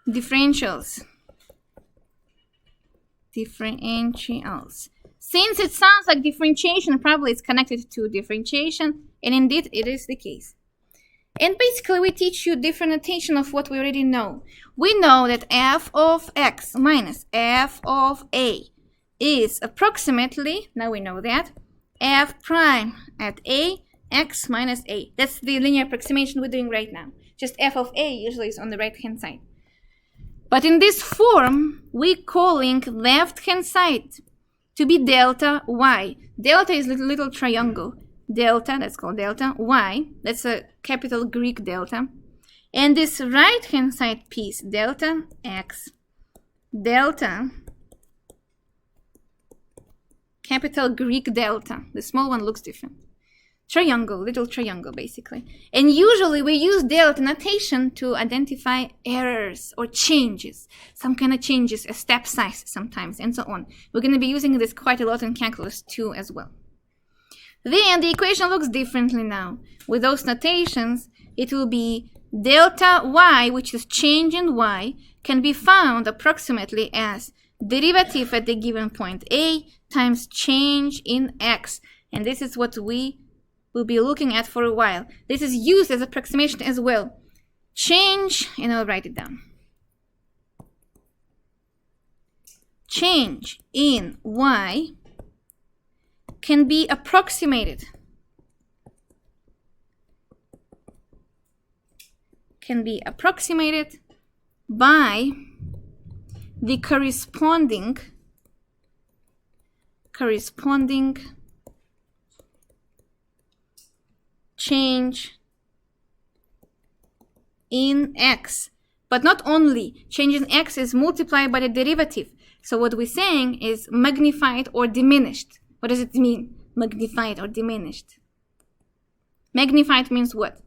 Differentials. Since it sounds like differentiation, probably it's connected to differentiation, and indeed it is the case. And basically we teach you different notation of what we already know. We know that f of x minus f of a is approximately, now we know that, f prime at a, x minus a. That's the linear approximation we're doing right now. Just f of a usually is on the right hand side. But in this form, we're calling left-hand side to be delta y. Delta is a little triangle. Delta, that's called delta, y, that's a capital Greek delta. And this right-hand side piece, delta x, delta, capital Greek delta. The small one looks different. Triangle, little triangle basically. And usually we use delta notation to identify errors or changes, some kind of changes, a step size sometimes, and so on. We're going to be using this quite a lot in calculus 2 as well. Then the equation looks differently now. With those notations, it will be delta y, which is change in y, can be found approximately as derivative at the given point a times change in x. And this is what we will be looking at for a while. This is used as approximation as well. Change, and I'll write it down. Change in y can be approximated. Can be approximated by the corresponding change in x. But not only, change in x is multiplied by the derivative. So what we're saying is magnified or diminished. What does it mean, magnified or diminished? Magnified means what?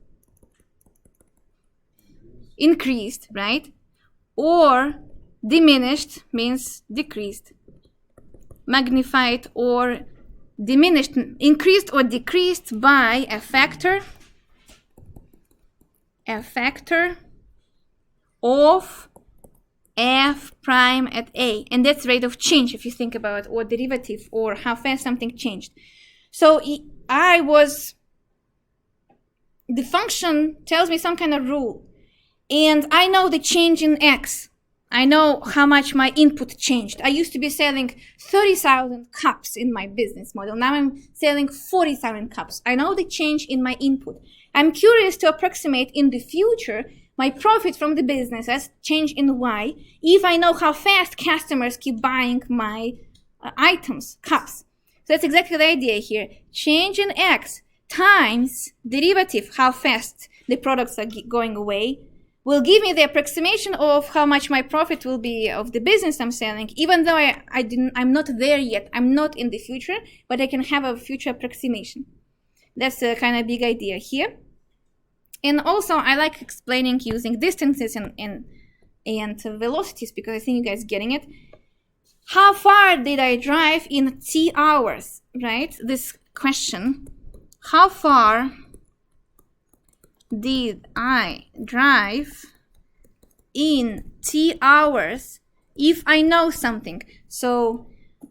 Increased, right? Or diminished means decreased. Magnified or diminished, increased or decreased by a factor of f prime at a, and that's rate of change if you think about it, or derivative, or how fast something changed. So the function tells me some kind of rule, and I know the change in x. I know how much my input changed. I used to be selling 30,000 cups in my business model. Now I'm selling 40,000 cups. I know the change in my input. I'm curious to approximate in the future my profit from the business as change in y, if I know how fast customers keep buying my items, cups. So that's exactly the idea here. Change in x times derivative, how fast the products are going away, will give me the approximation of how much my profit will be of the business I'm selling, even though I'm not there yet. I'm not in the future, but I can have a future approximation. That's a kind of big idea here. And also, I like explaining using distances and velocities, because I think you guys getting it. How far did I drive in t hours, right? This question, how far did I drive in t hours if I know something? So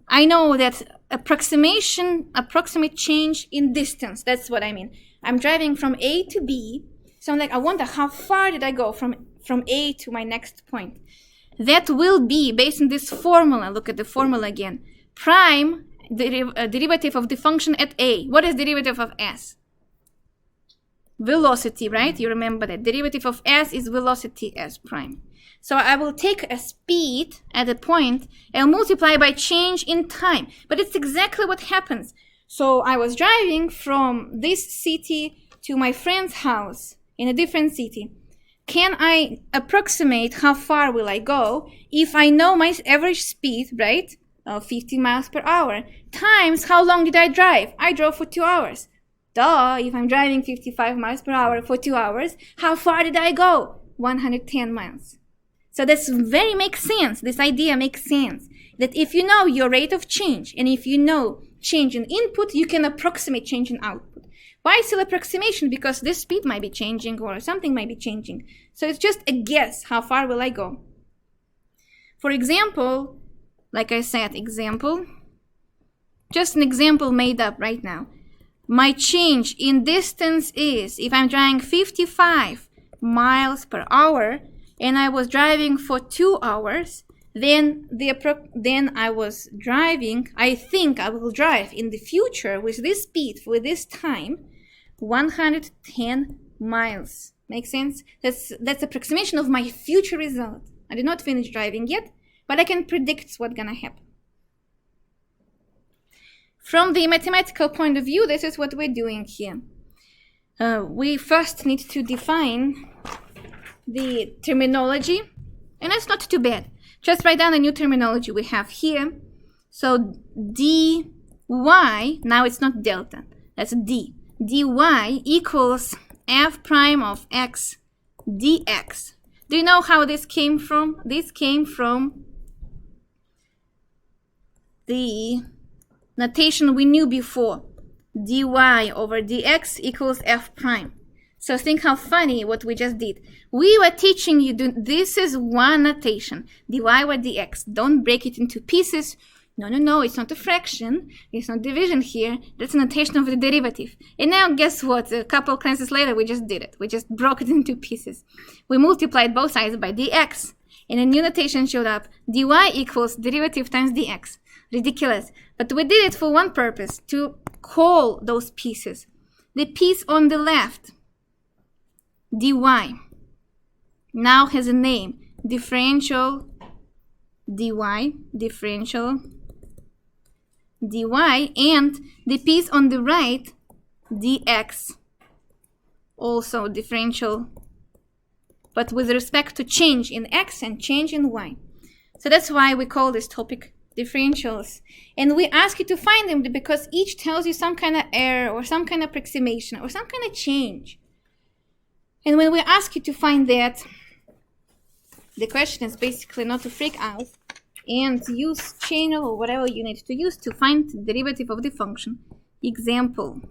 I know that approximate change in distance. That's what I mean. I'm driving from A to B. So I'm like, I wonder how far did I go from A to my next point. That will be based on this formula. Look at the formula again. Prime derivative of the function at A. What is derivative of S? Velocity, right? You remember that derivative of s is velocity s prime. So I will take a speed at a point and multiply by change in time. But it's exactly what happens. So I was driving from this city to my friend's house in a different city. Can I approximate how far will I go if I know my average speed, right, of 50 miles per hour, times how long did I drive? I drove for 2 hours. Duh, if I'm driving 55 miles per hour for 2 hours, how far did I go? 110 miles. So this very makes sense. This idea makes sense. That if you know your rate of change, and if you know change in input, you can approximate change in output. Why still approximation? Because this speed might be changing or something might be changing. So it's just a guess. How far will I go? For example, like I said, example, just an example made up right now. My change in distance is, if I'm driving 55 miles per hour and I was driving for 2 hours, then I was driving, I think I will drive in the future with this speed, with this time, 110 miles. Make sense? That's approximation of my future result. I did not finish driving yet, but I can predict what's gonna happen. From the mathematical point of view, this is what we're doing here. We first need to define the terminology, and that's not too bad. Just write down the new terminology we have here. So dy, now it's not delta, that's d. dy equals f prime of x dx. Do you know how this came from? This came from the notation we knew before. Dy over dx equals f prime. So think how funny what we just did. We were teaching you, this is one notation, dy over dx. Don't break it into pieces. No, it's not a fraction. It's not division here. That's a notation of the derivative. And now guess what? A couple classes later, we just did it. We just broke it into pieces. We multiplied both sides by dx. And a new notation showed up. Dy equals derivative times dx. Ridiculous. But we did it for one purpose, to call those pieces. The piece on the left, dy, now has a name, differential dy, and the piece on the right, dx, also differential, but with respect to change in x and change in y. So that's why we call this topic differentials. And we ask you to find them because each tells you some kind of error or some kind of approximation or some kind of change. And when we ask you to find that, the question is basically not to freak out and use chain rule or whatever you need to use to find the derivative of the function. Example,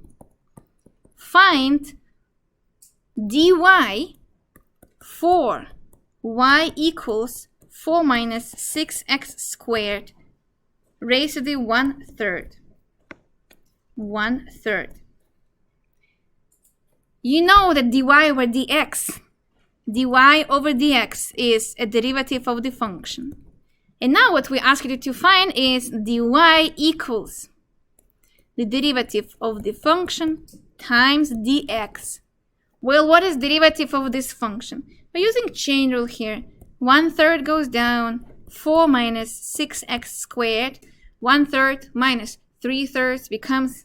find dy for y equals 4 minus 6x squared raised to the 1/3. 1/3. You know that dy over dx is a derivative of the function. And now what we ask you to find is dy equals the derivative of the function times dx. Well, what is derivative of this function? We're using chain rule here. 1/3 goes down, 4 minus 6x squared, 1/3 minus 3/3 becomes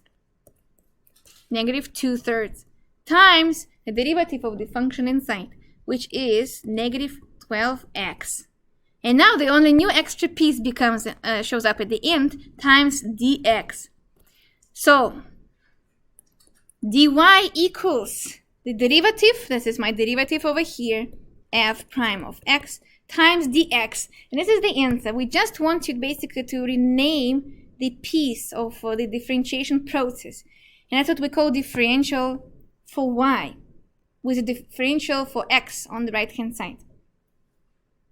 negative 2/3, times the derivative of the function inside, which is negative 12x. And now the only new extra piece becomes shows up at the end, times dx. So dy equals the derivative, this is my derivative over here, f prime of x times dx. And this is the answer. We just want you basically to rename the piece of the differentiation process. And that's what we call differential for y, with a differential for x on the right hand side.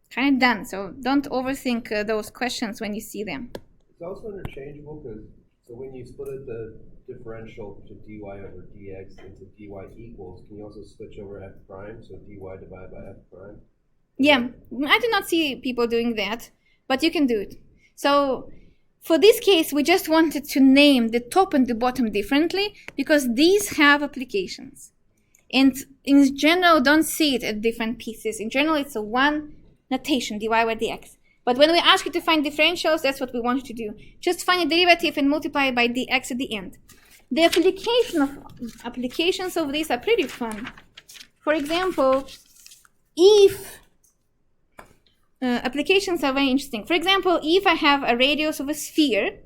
Kind of done, so don't overthink those questions when you see them. It's also interchangeable because so when you split it the differential to dy over dx into dy equals, can you also switch over f prime, so dy divided by f prime? Yeah, I do not see people doing that, but you can do it. So for this case, we just wanted to name the top and the bottom differently because these have applications. And in general, don't see it at different pieces. In general, it's a one notation, dy over dx. But when we ask you to find differentials, that's what we want you to do. Just find a derivative and multiply it by dx at the end. The applications of these are pretty fun. For example, if applications are very interesting. For example, if I have a radius of a sphere,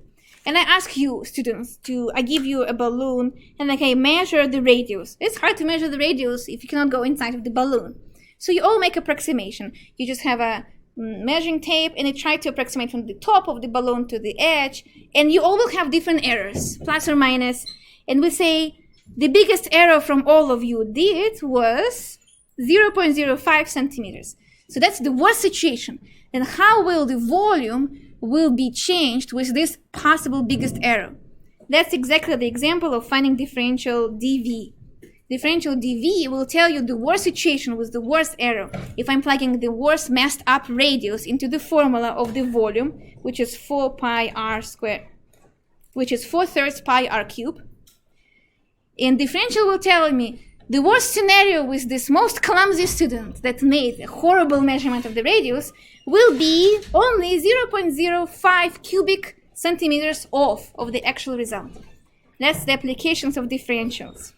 and I ask you, students, I give you a balloon, and I measure the radius. It's hard to measure the radius if you cannot go inside of the balloon. So you all make approximation. You just have a measuring tape, and you try to approximate from the top of the balloon to the edge, and you all will have different errors, plus or minus. And we say the biggest error from all of you did was 0.05 centimeters. So that's the worst situation. And how will the volume will be changed with this possible biggest error? That's exactly the example of finding differential dV. Differential dV will tell you the worst situation with the worst error if I'm plugging the worst messed up radius into the formula of the volume, which is 4 pi r squared, which is 4/3 pi r cubed. And differential will tell me the worst scenario with this most clumsy student that made a horrible measurement of the radius will be only 0.05 cubic centimeters off of the actual result. That's the applications of differentials.